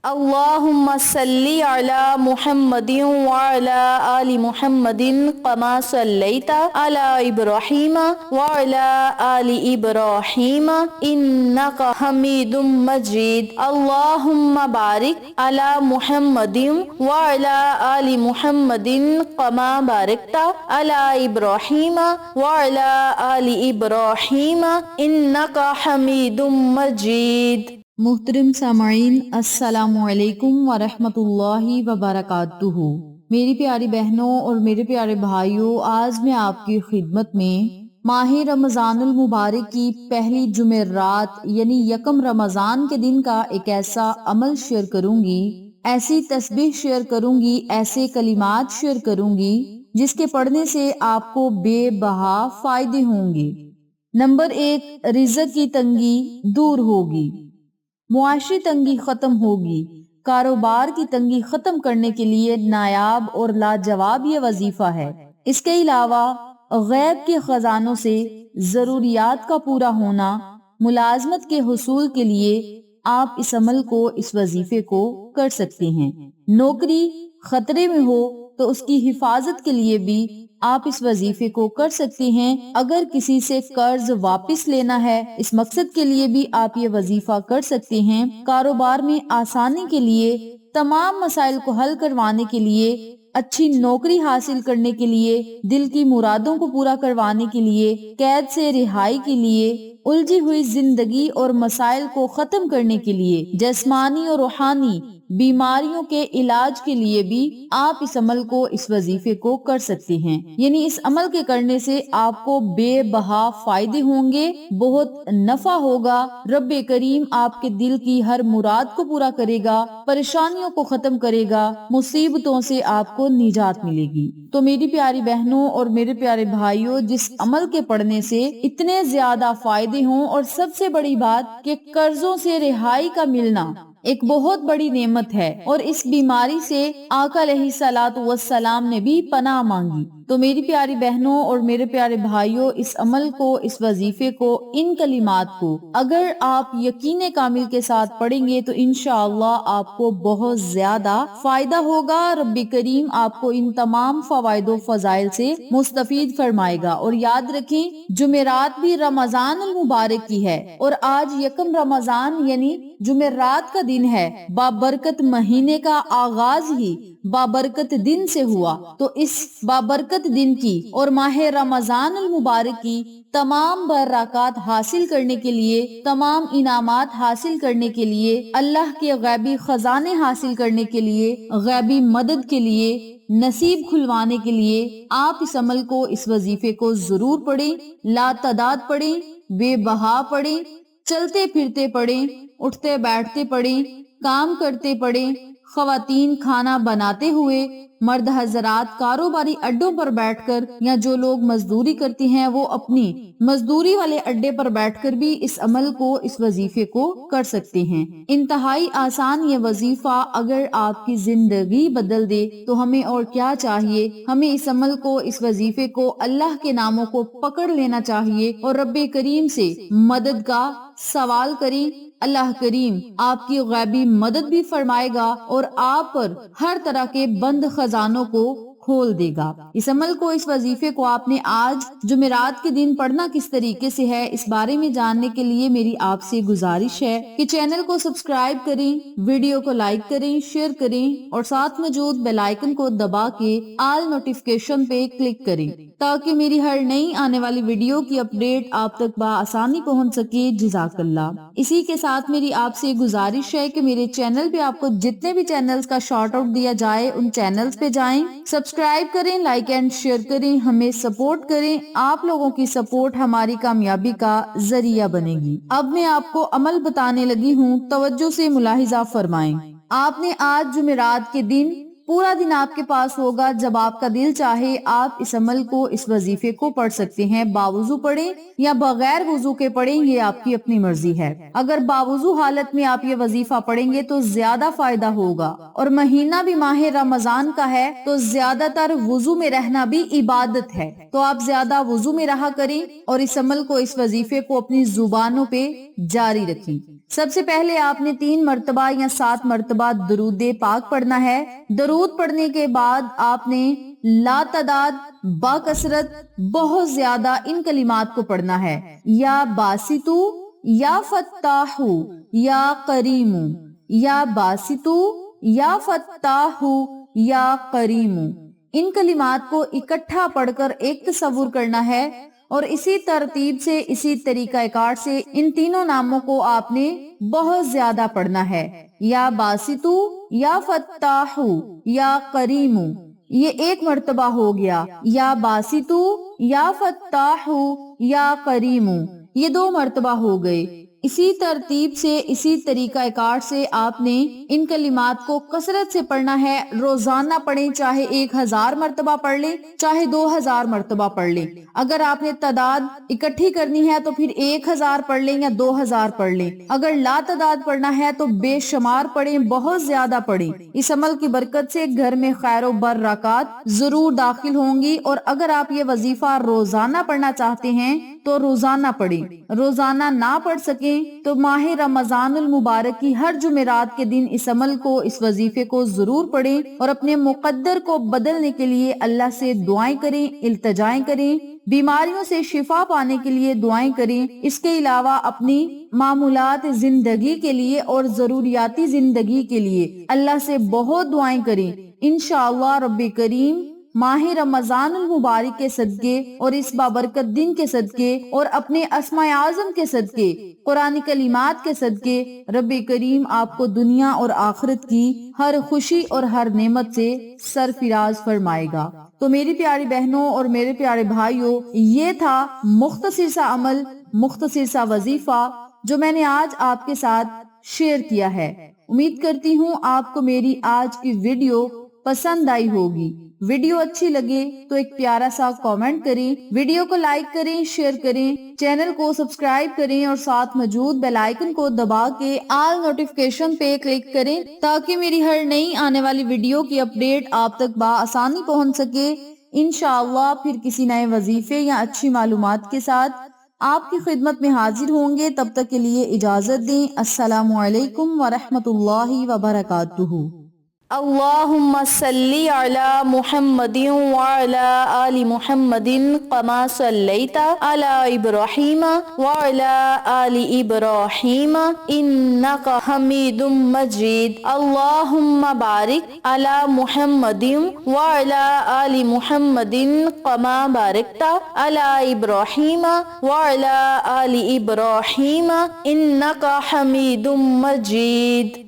اللهم صل على محمد وعلى آل محمد كما صليت على إبراهيم وعلى آل إبراهيم إنك حميد مجيد. اللهم بارك على محمد وعلى آل محمد كما باركت على إبراهيم وعلى آل إبراهيم إنك حميد مجيد. محترم سامعین، السلام علیکم ورحمۃ اللہ وبرکاتہ۔ میری پیاری بہنوں اور میرے پیارے بھائیوں، آج میں آپ کی خدمت میں ماہ رمضان المبارک کی پہلی جمعرات یعنی یکم رمضان کے دن کا ایک ایسا عمل شیئر کروں گی، ایسی تسبیح شیئر کروں گی، ایسے کلمات شیئر کروں گی جس کے پڑھنے سے آپ کو بے بہا فائدے ہوں گے۔ نمبر 1، رزق کی تنگی دور ہوگی، معاشی تنگی ختم ہوگی۔ کاروبار کی تنگی ختم کرنے کے لیے نایاب اور لاجواب یہ وظیفہ ہے۔ اس کے علاوہ غیب کے خزانوں سے ضروریات کا پورا ہونا، ملازمت کے حصول کے لیے آپ اس عمل کو، اس وظیفے کو کر سکتے ہیں۔ نوکری خطرے میں ہو تو اس کی حفاظت کے لیے بھی آپ اس وظیفے کو کر سکتے ہیں۔ اگر کسی سے قرض واپس لینا ہے، اس مقصد کے لیے بھی آپ یہ وظیفہ کر سکتے ہیں۔ کاروبار میں آسانی کے لیے، تمام مسائل کو حل کروانے کے لیے، اچھی نوکری حاصل کرنے کے لیے، دل کی مرادوں کو پورا کروانے کے لیے، قید سے رہائی کے لیے، الجھی ہوئی زندگی اور مسائل کو ختم کرنے کے لیے، جسمانی اور روحانی بیماریوں کے علاج کے لیے بھی آپ اس عمل کو، اس وظیفے کو کر سکتے ہیں۔ یعنی اس عمل کے کرنے سے آپ کو بے بہا فائدے ہوں گے، بہت نفع ہوگا۔ رب کریم آپ کے دل کی ہر مراد کو پورا کرے گا، پریشانیوں کو ختم کرے گا، مصیبتوں سے آپ کو نجات ملے گی۔ تو میری پیاری بہنوں اور میرے پیارے بھائیوں، جس عمل کے پڑھنے سے اتنے زیادہ فائدے ہوں، اور سب سے بڑی بات کہ قرضوں سے رہائی کا ملنا ایک بہت بڑی نعمت ہے، اور اس بیماری سے آقا علیہ الصلوۃ والسلام نے بھی پناہ مانگی۔ تو میری پیاری بہنوں اور میرے پیارے بھائیوں، اس عمل کو، اس وظیفے کو، ان کلمات کو اگر آپ یقین کامل کے ساتھ پڑھیں گے تو انشاءاللہ آپ کو بہت زیادہ فائدہ ہوگا۔ رب کریم آپ کو ان تمام فوائد و فضائل سے مستفید فرمائے گا۔ اور یاد رکھیں، جمعرات بھی رمضان المبارک کی ہے، اور آج یکم رمضان یعنی جمعرات کا دن ہے۔ بابرکت مہینے کا آغاز ہی بابرکت دن سے ہوا، تو اس بابرکت دن کی اور ماہ رمضان المبارک کی تمام برکات حاصل کرنے کے لیے، تمام انعامات حاصل کرنے کے لیے، اللہ کے غیبی خزانے حاصل کرنے کے لیے، غیبی مدد کے لیے، نصیب کھلوانے کے لیے آپ اس عمل کو، اس وظیفے کو ضرور پڑھیں، لا تعداد پڑھیں، بے بہا پڑھیں، چلتے پھرتے پڑھیں، اٹھتے بیٹھتے پڑھیں، کام کرتے پڑھیں، خواتین کھانا بناتے ہوئے، مرد حضرات کاروباری اڈوں پر بیٹھ کر، یا جو لوگ مزدوری کرتے ہیں وہ اپنی مزدوری والے اڈے پر بیٹھ کر بھی اس عمل کو، اس وظیفے کو کر سکتے ہیں۔ انتہائی آسان یہ وظیفہ اگر آپ کی زندگی بدل دے تو ہمیں اور کیا چاہیے۔ ہمیں اس عمل کو، اس وظیفے کو، اللہ کے ناموں کو پکڑ لینا چاہیے اور رب کریم سے مدد کا سوال کریں۔ اللہ کریم آپ کی غیبی مدد بھی فرمائے گا اور آپ پر ہر طرح کے بند خزانوں کو کھول دے گا۔ اس عمل کو، اس وظیفے کو آپ نے آج جمعرات کے دن پڑھنا کس طریقے سے ہے، اس بارے میں جاننے کے لیے میری آپ سے گزارش ہے کہ چینل کو سبسکرائب کریں، ویڈیو کو لائک کریں، شیئر کریں، اور ساتھ موجود بیل آئیکن کو دبا کے آل نوٹیفیکیشن پہ کلک کریں تاکہ میری ہر نئی آنے والی ویڈیو کی اپڈیٹ آپ تک بآسانی پہنچ سکے۔ جزاک اللہ۔ اسی کے ساتھ میری آپ سے گزارش ہے کہ میرے چینل پہ آپ کو جتنے بھی چینلز کا شارٹ آؤٹ دیا جائے ان چینلز پہ جائیں، سبسکرائب کریں، لائک اینڈ شیئر کریں، ہمیں سپورٹ کریں۔ آپ لوگوں کی سپورٹ ہماری کامیابی کا ذریعہ بنے گی۔ اب میں آپ کو عمل بتانے لگی ہوں، توجہ سے ملاحظہ فرمائیں۔ آپ نے آج جمعرات کے دن پورا دن آپ کے پاس ہوگا، جب آپ کا دل چاہے آپ اس عمل کو، اس وظیفے کو پڑھ سکتے ہیں۔ باوضو پڑھیں یا بغیر وضو کے پڑھیں، یہ آپ کی اپنی مرضی ہے۔ اگر باوضو حالت میں آپ یہ وظیفہ پڑھیں گے تو زیادہ فائدہ ہوگا، اور مہینہ بھی ماہ رمضان کا ہے تو زیادہ تر وضو میں رہنا بھی عبادت ہے، تو آپ زیادہ وضو میں رہا کریں اور اس عمل کو، اس وظیفے کو اپنی زبانوں پہ جاری رکھیں۔ سب سے پہلے آپ نے 3 مرتبہ یا 7 مرتبہ درود پاک پڑھنا ہے۔ درود پڑھنے کے بعد آپ نے لا تعداد با کثرت بہت زیادہ ان کلمات کو پڑھنا ہے، یا باسطو، یا فتاحو، یا کریمو، یا باسطو، یا فتاحو، یا کریمو۔ ان کلمات کو اکٹھا پڑھ کر ایک تصور کرنا ہے، اور اسی ترتیب سے، اسی طریقہ کار سے ان تینوں ناموں کو آپ نے بہت زیادہ پڑھنا ہے، یا باسطو، یا فتاحو، یا کریمو۔ یہ 1 مرتبہ ہو گیا، یا باسطو، یا فتاحو، یا کریمو، یہ 2 مرتبہ ہو گئے۔ اسی ترتیب سے، اسی طریقہ کار سے آپ نے ان کلمات کو کثرت سے پڑھنا ہے۔ روزانہ پڑھیں، چاہے 1000 مرتبہ پڑھ لیں، چاہے 2000 مرتبہ پڑھ لیں۔ اگر آپ نے تعداد اکٹھی کرنی ہے تو پھر 1000 پڑھ لیں یا 2000 پڑھ لیں۔ اگر لا تعداد پڑھنا ہے تو بے شمار پڑھیں، بہت زیادہ پڑھیں۔ اس عمل کی برکت سے گھر میں خیر و برکات ضرور داخل ہوں گی۔ اور اگر آپ یہ وظیفہ روزانہ پڑھنا چاہتے ہیں تو روزانہ پڑھیں۔ روزانہ نہ پڑھ سکیں تو ماہ رمضان المبارک کی ہر جمعرات کے دن اس عمل کو، اس وظیفے کو ضرور پڑھیں، اور اپنے مقدر کو بدلنے کے لیے اللہ سے دعائیں کریں، التجائیں کریں، بیماریوں سے شفا پانے کے لیے دعائیں کریں۔ اس کے علاوہ اپنی معمولات زندگی کے لیے اور ضروریاتی زندگی کے لیے اللہ سے بہت دعائیں کریں۔ انشاءاللہ رب کریم ماہ رمضان المبارک کے صدقے اور اس بابرکت دن کے صدقے اور اپنے اسماء اعظم کے صدقے، قرآن کلمات کے صدقے، رب کریم آپ کو دنیا اور آخرت کی ہر خوشی اور ہر نعمت سے سرفراز فرمائے گا۔ تو میری پیاری بہنوں اور میرے پیارے بھائیوں، یہ تھا مختصر سا عمل، مختصر سا وظیفہ جو میں نے آج آپ کے ساتھ شیئر کیا ہے۔ امید کرتی ہوں آپ کو میری آج کی ویڈیو پسند آئی ہوگی۔ ویڈیو اچھی لگے تو ایک پیارا سا کامنٹ کریں، ویڈیو کو لائک کریں، شیئر کریں، چینل کو سبسکرائب کریں، اور ساتھ موجود بیل آئیکن کو دبا کے آل نوٹیفیکیشن پہ کلک کریں تاکہ میری ہر نئی آنے والی ویڈیو کی اپڈیٹ آپ تک بآسانی پہنچ سکے۔ انشاءاللہ پھر کسی نئے وظیفے یا اچھی معلومات کے ساتھ آپ کی خدمت میں حاضر ہوں گے۔ تب تک کے لیے اجازت دیں۔ السلام علیکم ورحمۃ اللہ وبرکاتہ۔ اللہم صلی علی محمد وعلی آل محمد کما صلیت علی ابراہیم وعلی آل ابراہیم انک حمید مجید۔ اللہم بارک علی محمد وعلی آل محمد کما بارکت علی ابراہیم وعلی آل ابراہیم انک حمید مجید۔